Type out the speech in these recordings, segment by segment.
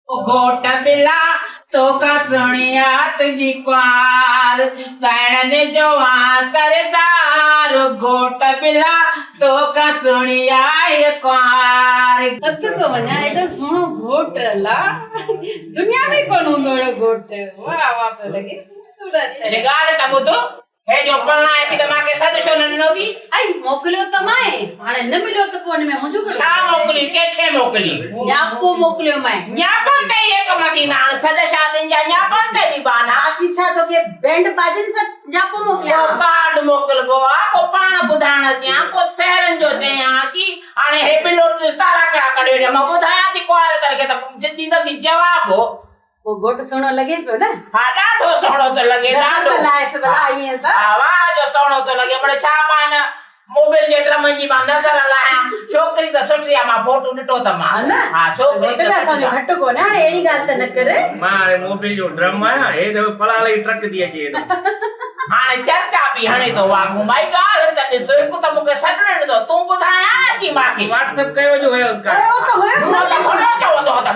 घोट बिला तो का सुनिया तुझी क्वार पैण ने जवा सरदार घोट बिला तो का सुनिया ये क्वार सत को वञा एॾो सुहिणो घोट ला दुनिया में कोन हूंदो अहिड़ो घोट वाह वाह पियो लॻे ख़ूबसूरत अरे ॻाल्हि त ॿुधो हे जो पढ़ाए थी त मांखे सॾु छो न ॾिनो थी आई मोकिलियो त माए हाणे न मिलियो त पोइ हिन में मुंहिंजो छा मोकिली कंहिंखे मोकिली न्यापो मोकिलियो माए न्यापनि ते इहे कम थींदा आहिनि सॾ शादियुनि जा न्यापनि ते ॾिबाना बाक़ी छा तोखे बैंड बाजन सां न्यापो मोकिलिया को कार्ड मोकिलबो आहे को पाण ॿुधाइण अचां को शहरनि जो चयां अची हाणे हे बिलो तारा कड़ा करे ॾिया मां ॿुधायां थी कुआरे तरह खे त ॾींदसि जवाबु वो घोट सुहिणो लॻे पियो न हा ॾाढो सुहिणो थो लॻे ॾाढो लाइस भला ईअं त आवाज़ सुहिणो थो लॻे पर छा मां हिन मोबाइल जे ड्रम जी मां नज़र लाहियां छोकिरी त सुठी आहे मां फोटो ॾिठो त मां हा छोकिरी त असांजो घटि कोन्हे हाणे अहिड़ी ॻाल्हि त न करे मां हाणे मोबाइल जो ड्रम आहियां हे त पलाल जी ट्रक थी अचे हाणे चर्चा बि हणे थो वागूं भाई ॻाल्हि त ॾिस हिकु त मूंखे सॾु ॾिनो तूं ॿुधायां की मांखे व्हाट्सएप कयो जो हुयो कयो त हुयो मां त घणो चवंदो त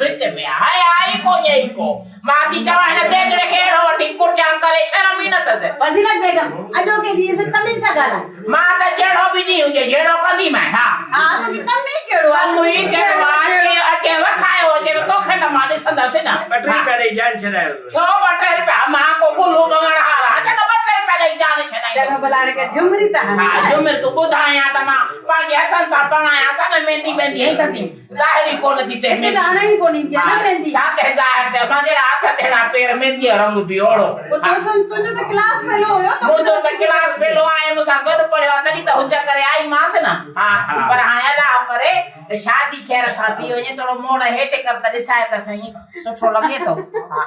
भित में हाय आई को जई को मां थी चवां हिन देगड़े खे अहिड़ो वठी कुटियां करे शर्म ई न अथसि फज़ीलत बेगम अॼो के ॾींहं से तमीज़ सां ॻाल्हाए मां त जहिड़ो बि ॾींहुं हुजे जहिड़ो कंदी मैं हा हा तोखे कम ई कहिड़ो आहे कमु ई कहिड़ो आहे अचे वसायो हुजे त तोखे त मां ॾिसंदसि न 2 रुपया ॾेई जान छॾायो छो 2 रुपया मां को गुलू ॾोण हारा छा त 2 रुपया ॾेई जान छॾाई चङो भला हाणे के झुमरी त हा जुमिर तूं ॿुधायां त मां पंहिंजे हथनि सां पढ़ायां सा न मेहंदी वेंदी हई तसी ज़ाहिरी कोन थी ते हिते त हाणे ई कोन ईंदी आहे न मेहंदी छा ते ज़ाहिर ते मां जहिड़ा हथ तेड़ा पेर मेहंदी जो रंग बि ओड़ो पोइ तुंहिंजो त क्लास फेलो हुयो त मुंहिंजो त क्लास फेलो आहे मूंसां गॾु पढ़ियो आहे तॾहिं त हुज करे आई मांसि न हा पर हाणे अलाह करे त शादी खैर सां थी वञे थोरो मोड़ हेठि कर त ॾिसाए त सही सुठो लॻे थो हा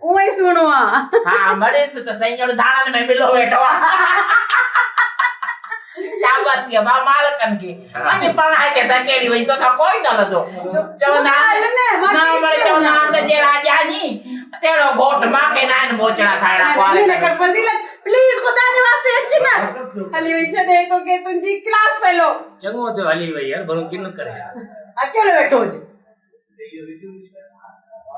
उहो ई सुहिणो आहे हा मड़ेस त सही ॼण धाणनि में मिलो वेठो आहे शाबाश थी बा मालकन के वञे पढ़ाई के सा केड़ी वई तो सा कोई न लदो चवंदा ना मरे चवंदा त जे राजा जी तेरो घोट मां के नाइन मोचड़ा खाइणा नहीं न कर फजीलत प्लीज खुदा जे वास्ते अच न हली वई छे तो के तुंजी क्लास फेलो चङो थियो हली वई यार भलो किन करे अकेले बैठो हुजे